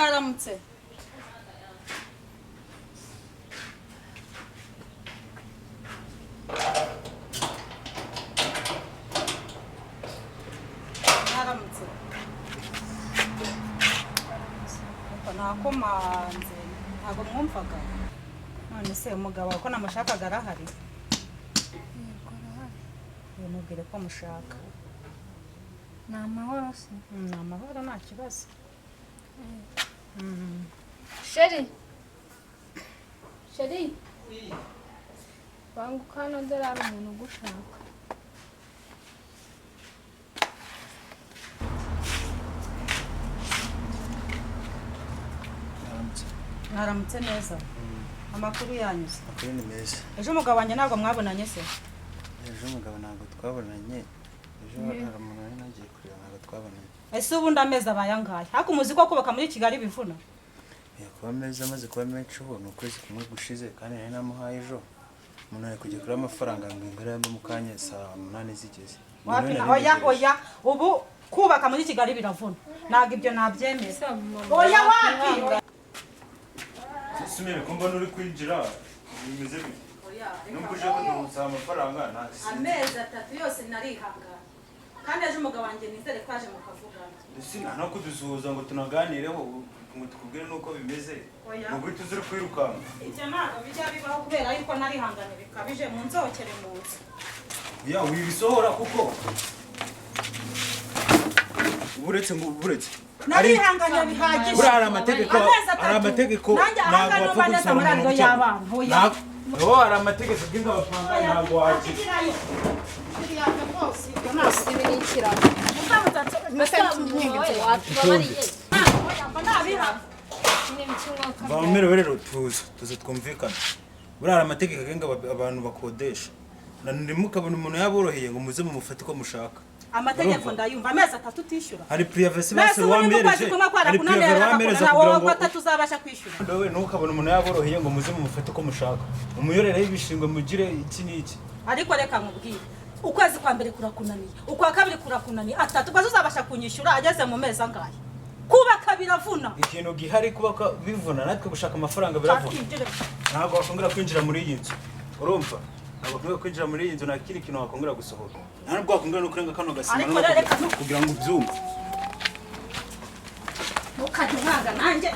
mwaramutse. Mwaramutse. Nakomanze ntabwo mwumvaga. None se umugabo ko namushakaga arahari? Mubwire ko mushaka. Ni amahoro se? Ni amahoro nta kibazo. Sheri. Sheri. Banguka hano dore hari umuntu ugushaka. Mwaramutse neza. Amakuru yanyuze. Amakuru ni meza. Ejo umugabo wanjye ntabwo mwabonanye se? Ejo umugabo ntabwo twabonanye. Ejo hari umuntu wari nagiye kureba ntabwo twabonanye. Ese ubundi amezi abaye angahe? Hako muzi ko kubaka muri Kigali bivuna? Kuba amezi amaze kuba menshi ubu ni ukwezi kumwe gushize kandi nari namuhaye ejo. Umuntu ari kujya kuri amafaranga ngo ingurane mu kanya saa 8 zigeze. Oya ubu kubaka muri Kigali biravuna. Ntabwo ibyo nabyemeza. Oya wapi? Sumire ko mbona uri kwinjira bimeze bite? Nubwo uje kuduhuza amafaranga nasi. Amezi 3 yose narihanga. Kandi ejo umugabo wanjye nizere ko aje mukavugana. Ese nta kudusuhuza ngo tunaganireho ngo tukubwire nuko bimeze. Ngo tuzire kwirukanka. Icyo ntabwo bijya bibaho kubera yuko narihanganye bikabije mu nzokere mu nzu. Ya wibisohora kuko buretse ngo buretse narihanganye bihagije. Burara amategeko ntabwo bapfuza muri y'abana. Oya hari amategeko bw'inga bapanga ntabwo waje. Bamere rero tuze twumvikana. Burara amategeko agenga abantu bakodesha. Ndimo kabona umuntu yaboroheye ngo muze mu mufate ko mushaka. Amategeko ndayumva amezi 3 utishyura. Hari privacy base wambereje. Hari privacy wambereza kugira ngo atuzabasha kwishyura. Ndowe nukabona umuntu yaboroheye ngo muze mu mufate ko mushaka. Umuyorere y'ibishingwe mugire iki n'iki. Ariko reka nkubwire. Ukwezi kwa mbere kurakunaniye. Ukwa kabiri kurakunaniye. Atatu bazo uzabasha kunyishyura ageze mu mezi angahe. Kubaka biravuna. Ikintu gihari kubaka bivuna natwe gushaka amafaranga biravuna. Ntabwo wakongera kwinjira muri iyi nzu. Urumva? Ntabwo kwinjira muri iyi nzu nta kindi kintu wakongera gusohoka. Ntabwo wakongera no kurenga kano gasima no kugira ngo ubyumve. Ukadumanga nanjye.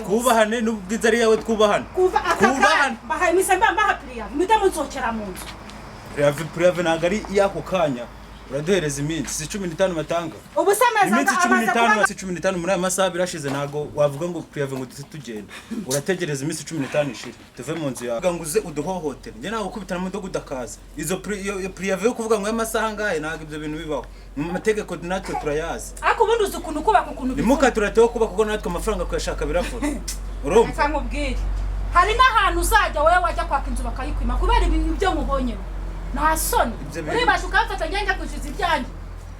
Kubahane n'ubwiza ari yawe twubahane. Kubahane. Bahaye misemba mbahapiriya. Mutamuzokera mu nzu. Priave nagari yako kanya. Uraduhereza iminsi 15 matanga. Ubusameza iminsi 15 muri aya masaha birashize nago wavuga ngo priave ngo tugende. Urategereza iminsi 15 ishiri. Tuve mu nzu yawe. Ngo uze uduhohotere. Nge nago kubitana mu dogo dakaza. Izo priave yo kuvuga ngo aya masaha ngahe nago ibyo bintu bibaho. Mu mategeko natwe turayazi. Ariko ubundi uzi ukuntu kubaka ukuntu bivuga. Nimuka turateho kubaka kuko natwe amafaranga kuyashaka biravuna. Urumva? Reka nkubwire. Hari n'ahantu uzajya wowe wajya kwaka inzu bakayikwima kubera ibintu byo mubonye. Nasoni. Uribasha ukafata ngenge kujiza ibyanjye.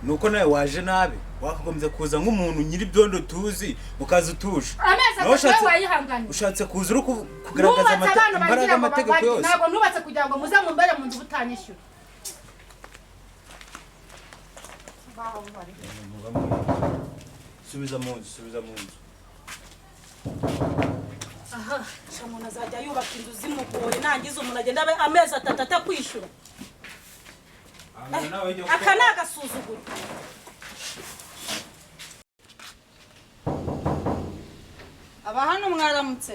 Nuko nawe waje nabi. Wakagombye kuza nk'umuntu nyiri byondo tuzi ukaza utuje. Ameza atatu wayihanganye. Ushatse kuza uri kugaragaza imbaraga amategeko yose. Ntabwo nubatse kugira ngo muze mu mbere mu nzu butanyishyura. baho bari subiza mu nzu aha umuntu azajya yubaka inzu zimugore nangize umuntu agenda abe amezi 3 atakwishyura aka ni agasuzuguro aba hano mwaramutse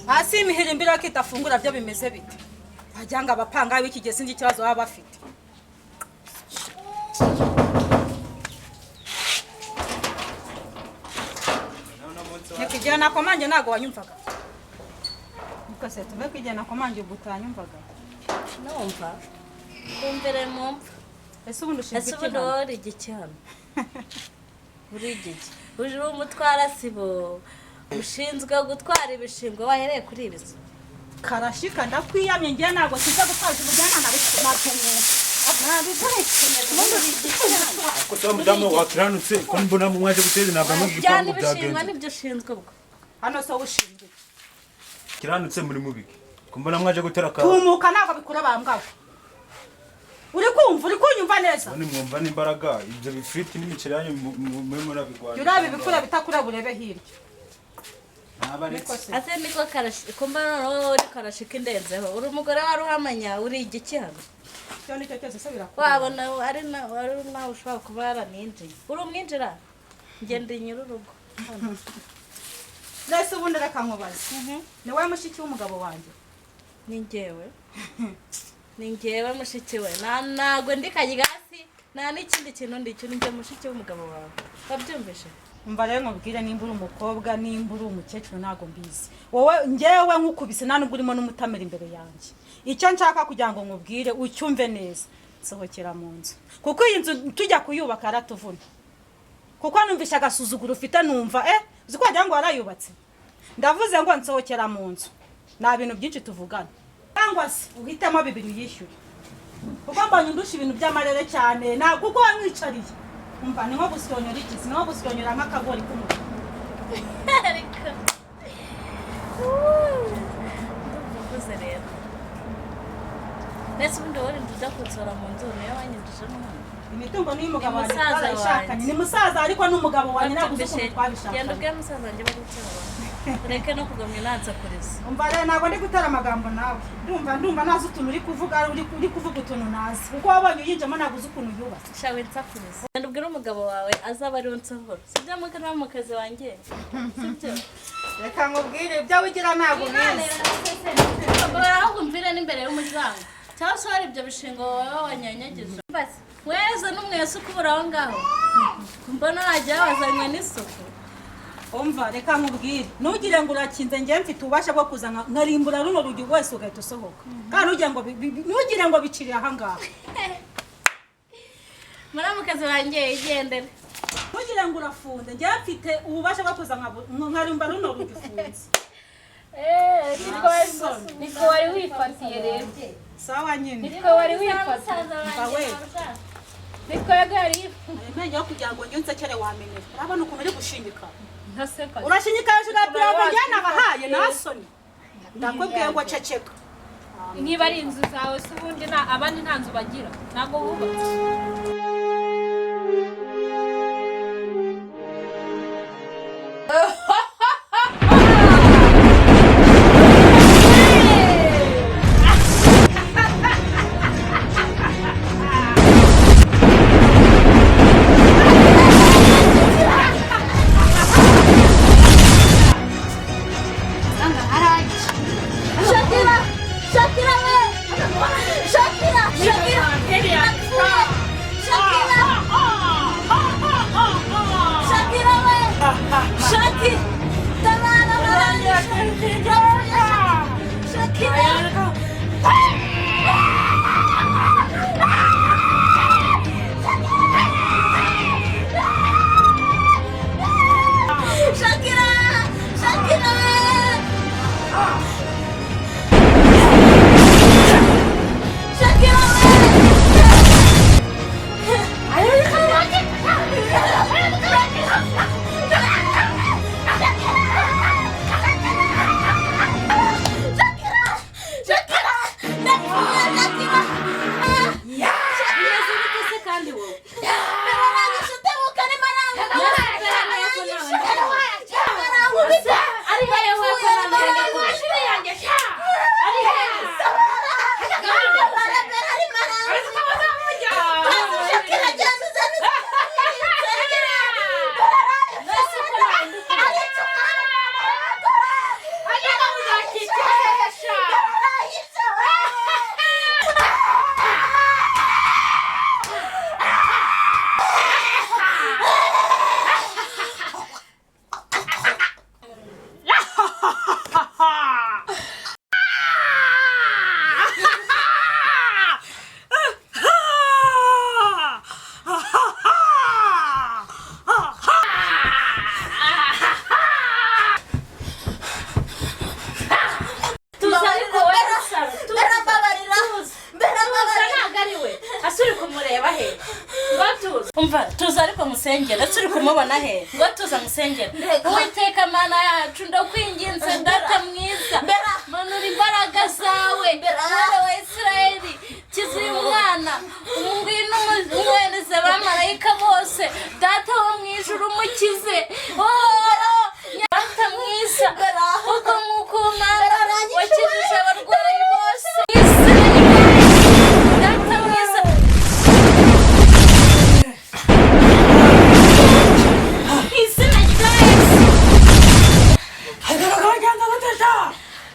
hasi imihirimbira ko itafungura byo bimeze bite wagira ngo abapanga b'ikigezi n'ikibazo baba bafite Nikijana nakomanje nago wanyumvaga. Mukase tuve kwijana nakomanje ubutanyumvaga. Numva. Kumvire mumva. Ese ubundi ushinzwe iki? Ese ubundi igicyano. Uri igiki. Uje umutwara sibo. Ushinzwe gutwara ibishingwe wahereye kuri ibizo. Karashika ndakwiyamye ngiye nago kiza gutwara ubujyana na nakenye. Ko tamu damu wakiranutse ko mbona mwaje guteza nabamo gipangu byagenze. Nibyo ushinzwe ubwo. Hano so ushinzwe. Kiranutse muri mubiki. Ko mbona mwaje gutera ka. Tumuka nago bikura bambwaho. Uri kumva uri kunyumva neza. None mwumva n'imbaraga ibyo bifriti n'imiceri yanyu muri murabigwana. Yurabi bikura bitakura burebe hirya. Ase niko karashi ko mbona uri karashika indenzeho. Uri umugore wari uhamanya uri igiki hano. Cyane cyo cyose sabira ko. Wabona ari na ushobora kubara ninje. Uri umwinjira. Ngende nyururugo. Nese ubundi reka nkubaze. Ni wowe mushiki w'umugabo wanjye. Ni njyewe. Ni njyewe mushiki we. Nago ndikagigasi nta n'ikindi kintu ndicyo ni njye mushiki w'umugabo wawe. Wabyumvishe? Umva rero nkubwire nimba uri umukobwa nimba uri umukecuru nago mbizi. Wowe njyewe nkukubise nani urimo n'umutamera imbere yanjye. Icyo nshaka kugira ngo nkubwire ucyumve neza. Sohokera mu nzu. Kuko iyi nzu tujya kuyubaka aratuvuna. Kuko numvisha agasuzuguro ufite numva uzi ko wagira ngo warayubatse. Ndavuze ngo nsohokera mu nzu. Nta bintu byinshi tuvugana. Cyangwa se uhitamo bibiri yishyura. Kuko mbanye ndusha ibintu by'amarere cyane na kuko wamwicariye. Umva ni nko gusyonyora iki si nko gusyonyora nk'akagori k'umutu. Ariko. Ndumva rero. Nese ubundi wari nduza kunsora mu nzu niyo wanyindije n'umwana. Imitungo ni umugabo wanjye twabishakanye. Ni musaza ariko n'umugabo wanjye naguze ko twabishakanye. Genda ubwe musaza wanjye bari gutsara. Reke no kugamya nanza kuriza. Umva rero nago ndi gutara amagambo nawe. Ndumva nazi utuntu uri kuvuga utuntu nazi. Kuko wabonye yinjemo naguze ukuntu yubatse. Shawe nsakuriza. Genda ubwire umugabo wawe azaba ari unsohora. Sibyo mukana mu kazi wanjye. Sibyo. Reka nkubwire ibyo wigira nago neza. Ahubwo mvire n'imbere y'umuryango. Cyangwa se hari ibyo bishingo wowe wanyanyagiza. Basi weza n'umwese ukubura aho ngaho. Mbona najya wazanywe n'isuku. Umva reka nkubwire ntugire ngo urakinze ngiye mfite ubasha bwo kuza nkarimbura runo rugi wese ugahita usohoka. Kandi ntugire ngo bicire aha ngaha. Muramukazi wanjye igendere. Ntugire ngo urafunze ngiye mfite ububasha bwo kuza nkarimbura runo rugi ufunze. Niko wari wifatiye rero. Sawa nyine. Niko wari wifatiye. Niko yagari. Nenge yo kugira ngo njye nsekere wamenye. Urabona ukuntu uri gushingika. Ntaseka. Urashinyika hejuru ya pirava njyana abahaye nasoni. Ndakwebwiye ngo ceceka. Niba ari inzu zawe se ubundi abandi nta nzu bagira. Nago bubatse. Shakira! he ngo tuza umva tuza ariko musengera turi kumubona he ngo tuza musengera uwiteka mana yacu ndakwinginze data mwiza manura imbaraga zawe mwana wa Isirayeli kiza uyu mwana ngwino umwohereze abamarayika bose data wo mu ijuru umukize data mwiza uko nk'uko umwana wakijije abarwayi bose data mwiza izina rya Yesu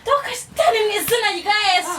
tukasitani mu izina rya Yesu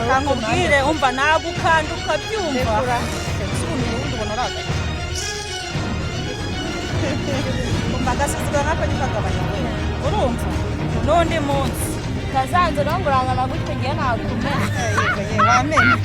Kamubwire umva nagukanda ukabyumva umva agasuzuguro nkako ntikagabanya we urumva n'undi munsi kazanze rongorangana gutyo ngiye nakumenya wamenya